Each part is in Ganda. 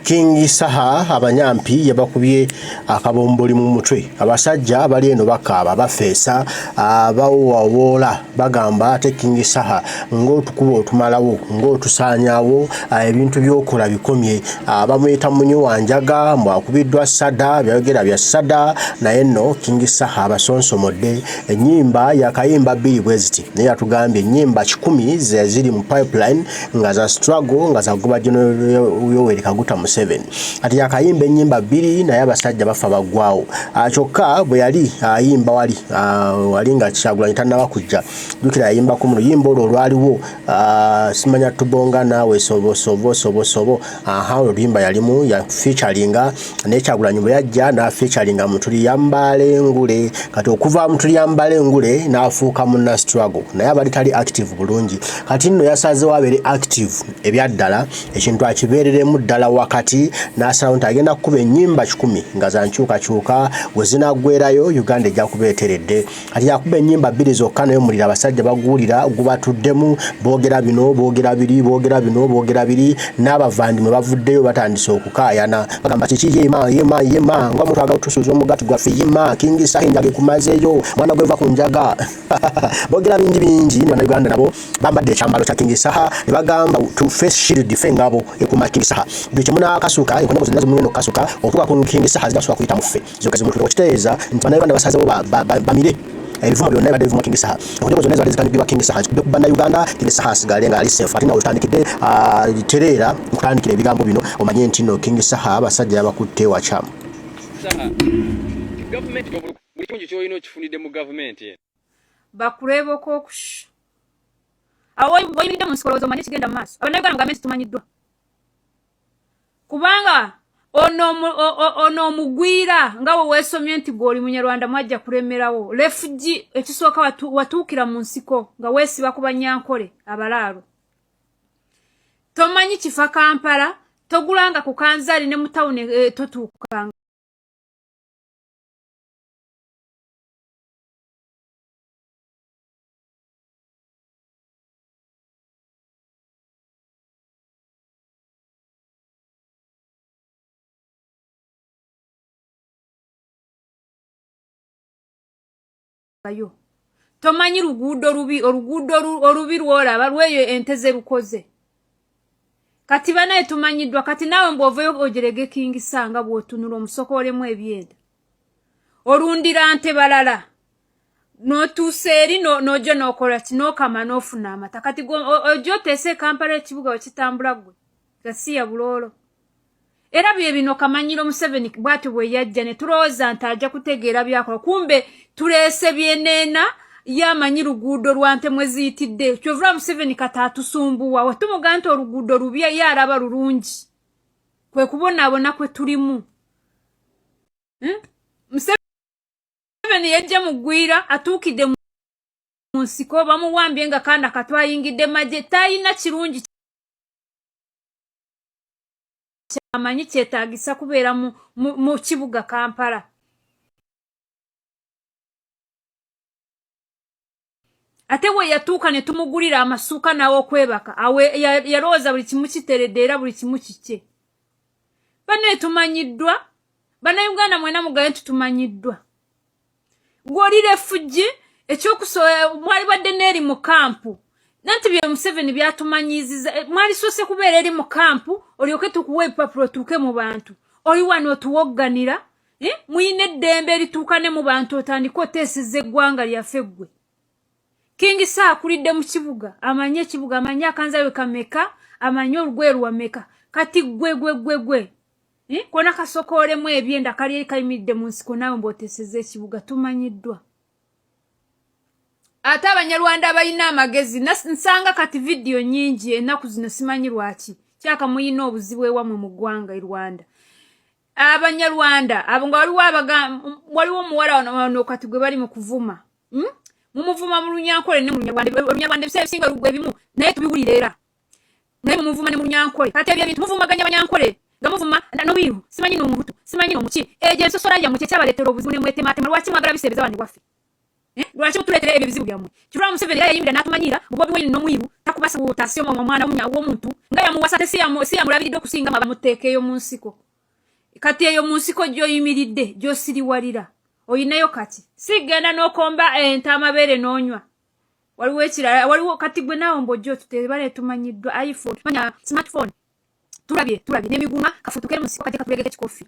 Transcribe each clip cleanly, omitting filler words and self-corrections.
King Saha Abanyampi Yabakubye akabomboli mu mutwe abasajja bali eno bakaba bafeesa bawola bagamba ate King Saha ng'otukuba otumalawo ng'otusaanyawo ebintu byokola bikomye bamuyita munyi wanjaga mwakubiddwa sada byogera bya sada naye nno King Saha abasonsomodde ennyimba yakayimba bbiri bweziti naye atugambye ennyimba 10 ziri mu pipeline nga za struggle nga za goba Yoweri Kaguta Museveni ati yakayimba ennyimba 2 naye abasajja bafa bagwawo kyokka bwe yali ayimba wali nga Kyagulanyi tannaba kujja dukira ayimba ku luyimba olwo lwaliwo simanya tubonga nawe sobo oluyimba yalimu ya featuringa ne Kyagulanyi bwe yajja na featuringa Mutuli Yambale Ngule kati okuva Mutuli Yambale Ngule n'afuuka munna struggle naye abali tali active bulungi kati nno yasaze wabere active ebyaddala ekintu akibeereremu ddala wakati n'asalawo nti agenda kukuba ennyimba 10 nga za nkyukakyuka we zinaggwerayo Uganda ejja kubeeteredde kati yakuba ennyimba 2 zokka nayo mulira abasajja baguulira gubatuddemu boogera bino boogera biri n'abavandimwe bavuddeyo batandise okukaayana bagamba kiki yema nga omuntu agatusuuza omugati gwaffe yema King Saha njage kumazeeyo mwana gweva ku njaga boogera bingi Uganda nabo bambadde ekyambalo kya King Saha ne bagamba to face shield fengabo ekuma King Saha bikimuna kasuka ekono kuzindazo mweno kasuka okuba ku King Saha zigaswa kuyita mufe zokazi muntu okiteeza nti bannayuganda basazewo bamire ebivumo byonna badde bivumo King Saha okutezo zonna zali zikandibwa King Saha kubanda Uganda King Saha asigale nga ali safe ati nawe utandikidde literera nkutandikira ebigambo bino omanye nti no King Saha abasajja yabakutte wachamu Saha government buli kintu kyoyino kifunidde mu government bakurebo ko kush awo boyimide mu sikolozo manye kigenda maaso abannayuganda government tumanyiddwa kubanga ono mugwira ngawo wesomye nti goli munyarwanda mwajja kuremerawo refugee ekisooka watuukira mu nsiko nga wesiba ku Banyankole abalaalo tomanyi kifa Kampala togulanga ku Kanzali ne mutawune totuukanga bayo tomanyi luguudo orubi lwolaba lweyo enteze lukoze kati banaye tumanyiddwa kati nawe mbwoveyo ogerege King Saha nga bw'otunula omusokoolemu ebyenda olundira nte balala n'otuusa eri n'ojja n'okola kinokama n'ofuna amata kati ojja oteese Kampala ekibuga okitambula gwe gasiya buloolo era bye bino kamanyiro Museveni bwatyo bwe yajja ne tulowooza nti ajja kutegeera byakola kumbe tuleese byenena yamanyi luguudo lwante mweziyitidde kyovula Museveni kata atusumbuwa watumuga nti oluguudo lubi yalaba lulungi kwe kubonaabona kwe tulimu Museveni yajja mugwira atuukidde mu nsiko bamuwambye nga kaana katwayingidde majje tayina kirungi amanyi kyetaagisa kubeera mu kibuga Kampala ate we yatuuka ne tumugulira amasuuka nawe okwebaka awe yalowooza buli kimu kiteredde era buli kimu kike bane tumanyiddwa bannayuganda mwena mugaye tutumanyiddwa gw'oli refugee ekyokusoya mwali badde n'eri mu kampu nanti bya Museveni byatumanyiziza mwali sose kubeera eri mu kampu olyoke tukuwe papulo tuke mu bantu oli wano tuwogganira muyine eddembe lituukane mu bantu otandika oteeseza eggwanga lyaffe ggwe King Saha akulidde mu kibuga amanye ekibuga amanye akanzawe kameka amanye olugwe lwameka kati gwe kona kasokoolemu ebyenda kali kayimidde mu nsiko nawe mboteeseza ekibuga tumanyiddwa ate Abanyarwanda abalina amagezi nsanga kati video nyingi ennaku zino simanyi lwaki kyaka muyina obuzibu ewamwe mu ggwanga i Rwanda Abanyarwanda abo nga waliwo omuwala wano kati gwe bali mu kuvuma mumuvuma mu Lunyankole ne mu Lunyarwanda ebisinga lugwe bimu naye tubiwulira era naye mumuvuma ne mu Lunyankole kati ebyo bintu muvumaganya Abanyankole nga muvuma n'obiru simanyi n'omubutu simanyi n'omuki ejo ensosola ya muke kyabaleetera obuzibu ne mwetematema lwaki mwagala biseebeza wandi waffe Lwaki mutuleetera ebyo ebizibu byammwe? Kirwa Museveni era yayimbira n'atumanyira Bobi Wine n'omwiru takubasa butasiyo mwana w'omuntu nga yamuwasa te si yamulabiridde okusinga bamuteekeeyo mu nsiko. Kati eyo mu nsiko gy'oyimiridde gy'osiriwalira oyinayo kati sigenda n'okomba ente amabeere n'onywa. Waliwo ekirala waliwo kati gwe naawe mbojjo tutebale tumanyiddwa iPhone tumanya smartphone tulabye n'emiguma kafutukere mu nsiko kati katulegete kikofi.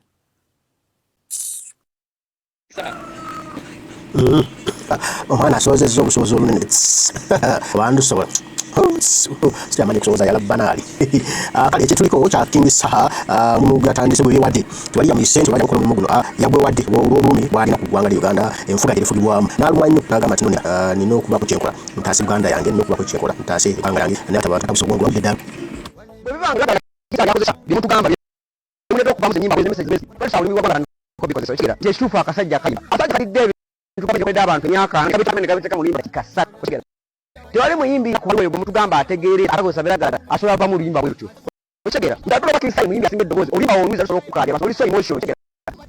Omwana asobozezza obusobozi obunene abantu sobola siyamanyi kusoboza yala banali kale ekituliko kya King Saha mu gatandise bwe wadde twali yamusente bali mukono muguno yabwe wadde olw'obulumi bwalina ku ggwanga lya Uganda enfuga erifugibwamu n'alumwa nnyo n'agamba ati nina okuba ku kyenkola ntaase Uganda yange nina okuba ku kyenkola ntaase ebbanga lyange n'atabantu atabusobongo wabudde ddala bimutugamba bimuleta okubamu ennyimba bwezemesezi balisaa olumi wagwanga kobikozesa ekigera kyekituufu akasajja kayima asajja kadidde abantu nyaka kabitamene kabiteka mulimba kikasa kusigera tewali muyimbi kubawe mutugamba ategeere atakosa beragada asola ba mulimba bwetyo kusigera ndatulo bakinsai muyimbi asinge dobozi olimba oluiza asola okukali abantu oli so emotion kusigera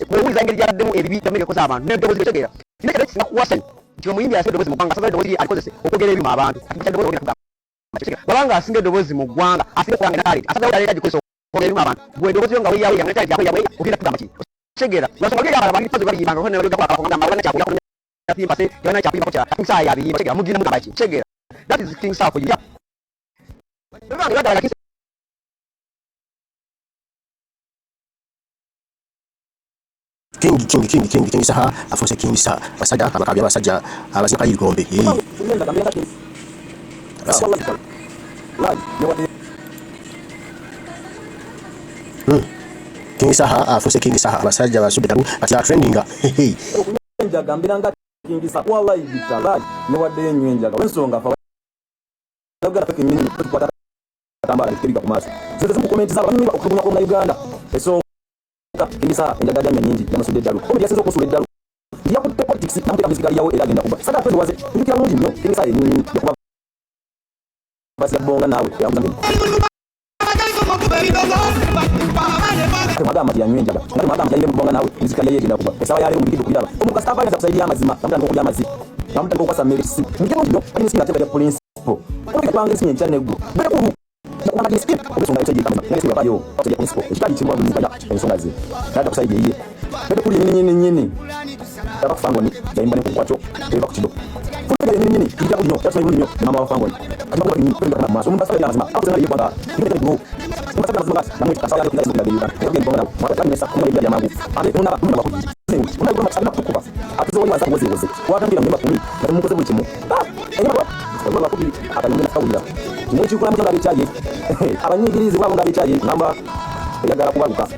kuuliza engeri yaddemu ebibi tamene kosa abantu ne dobozi kusigera ndeke kina kuwasani kyo muyimbi asinge dobozi mugwanga sabaye dobozi alikozese okugera ebimu abantu kyo dobozi okugamba kusigera babanga asinge dobozi mugwanga asinge kwanga nakali asaga dalira gikoso okugera ebimu abantu bwe dobozi nga wiyawe yameta yawe okugenda kugamba ki kusigera nasonga bya abantu fazo bali yibanga kone bali kwa kwa mabana cha kwa Pase, yana cha pipa cha Saha ya bi chegera mugina mugabachi chegera that is King Saha for you King Saha afose King Saha basajja abakabya basajja abazika yigombe King Saha afose King Saha basajja basubitamu ati trendinga njagambiranga King Saha wallahi bitalai ne wadde nywenjaga wensonga fa nagara feke nyinyi tukwata tambala kiriga kumaso zeze mu comment zaba mimi okugunya ko na Uganda eso King Saha njagada nyinyi yamasudde dalu ko yasenzo ko suleddalu ya ku politics na mpeka muzikali yawo era agenda kuba saka twende waze ndikira mundi nyo King Saha ni yakuba basi bonga nawe ya mzambi magama ya nywenjaga nali magama ya mbonga nawe muzikali yegenda kuba Saha yali mu bidigo kuyaba omuka Saha bali kusaidia amazima namutanga ko yamazi namutanga ko kwasa medicine ndikira mundi nyo ali musina tebya police po ko kwanga sinye cyane gwo bale ko kuna disiki obesonga cyo kama nesi bayo cyo police ekikali kimwa mu kaya ensonga ze nada kusaidia yiye bale kuli nyini aba fangoni yaimba ne kwacho eba kuchido kuli nyini kijja kunyo cyasema kunyo mama wa fangoni ati ko ni kwenda kama maso mbasa ya lazima hapo sana yibanga ndike ngo mbasa ya lazima na mwita Saha ya kila siku ya yibanga ndio mbona mwata ni sasa kuna ya mangu ande kuna bakuji una goma sana kukuba atizo wali wazazi woze watambira mbeba kumi na mukoze buli kimu kwa bakubi akanyumira kawulira n'iki kula mutanga bicaye abanyigirizi babo ngabicaye namba yagala kubaluka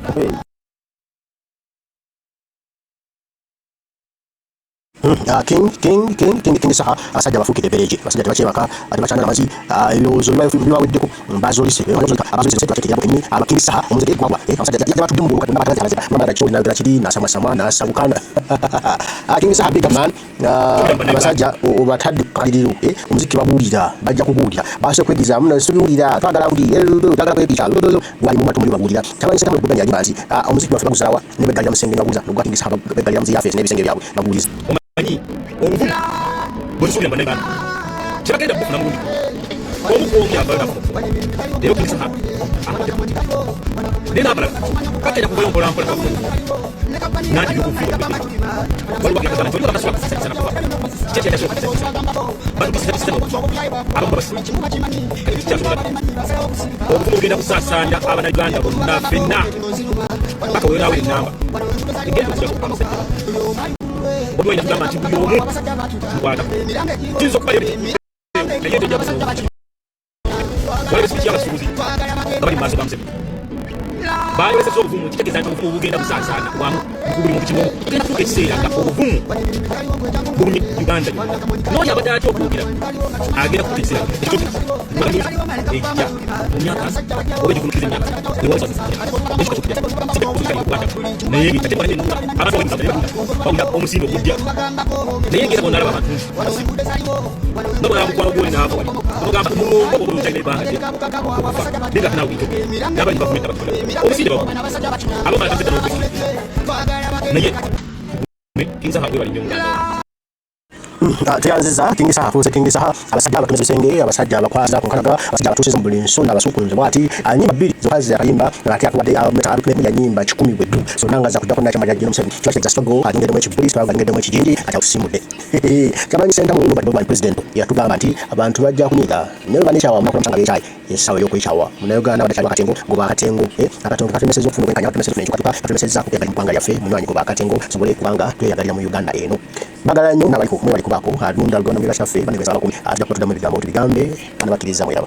King Saha asajja bafukire bereje basajja tebachebaka ati bachana amazi ebirozo bibaweddeko mbazolise abazolise twatekera bwenni King Saha omuzeke gwagwa abasajja yabatudde mu buluka n'abatalaza mama choli na chili na sama na sabukana King Saha big man abasajja obatadde kaliro omuziki babulira bajja kubulira base kwegiza muna subulira twagala kwegiza wali mu matumuli babulira tabanise kama kubanya yali bazi omuziki bafuka kuzawa nebegali amusenge ngabuza n'ogwa King Saha begali amuzi yafe n'ebisenge byabwe babuliza omuvumu bwesubira mbanega kyagenda bufuna mundi omukuomu yabalana leero King Saha nena abala kakenya kuvayo mpolampola nanti byokufiira waliwo bakakazana toli bakasula kusisana kuba kyekya nasho bantu kisisana abamu babasima kati kyasobola obuvumu bugenda kusaasanya Abannayuganda bonna ffenna paka wenawe enamba egenda okujja amasajja Bobi Wine kugamba nti buli omu mukwata kiyinza okubayo naye tojja kusaba waliwo esibiki y'abasuubuzi nga bali mu maaso ga Museveni baaleweseza obuvumu kitegeeza nti obuvumu bugenda busaasaana wamu buli muntu kimu tugenda kutuuka ekiseera nga obuvumu bulumye Uganda yonna n'oyo abadde atya okwogera agenda kutuuka ekiseera ekijja mu myaka oba egikulukiza emyaka naye ate bwana n'ennuga abantu bawulira omusimbe ogujja naye ngera bonna alaba abantu nga bwalaba mukwano gwoli n'ava wali omugamba omulongo obuluntalina ebbanga lye okufa naye nga nawe witoke n'abali bavumenta batula omusinde bavu abamala bazeta n'okwekiri naye King Saha bwe bali nnyo Uganda Tuyanziza King Saha fuuse King Saha abasajja abatumeze bisenge abasajja abakwaza kunkalaga abasajja abatusiza mu buli nsonda abasukunze bwati anyimba bbiri zokazi akayimba ngati akuwadde meta alupime ya nyimba 10 bwetu so nanga za kujja konna chama jajino musemi kiwa cha struggle agende mu ekibuli struggle agende mu ekijinji ata kusimude kamanyi senta mu Bawoloma president yatugamba nti abantu bajja kunyiga nayo banisha wa makuru msanga yechayi yesawe yokuyichawa mu Uganda badacha bakatengo ngoba akatengo akatongo katumeseza okufuna kanya katumeseza n'ekyo katuka katumeseza ku ebali mpanga yafe munywanyi ngoba akatengo sobole kubanga tweyagalira mu Uganda eno bagala nnyo n'abali ku kubako adunda Uganda mu byashafe banebeza abakumi atya kutudamu ebigambo tubigambe anabakiriza mwera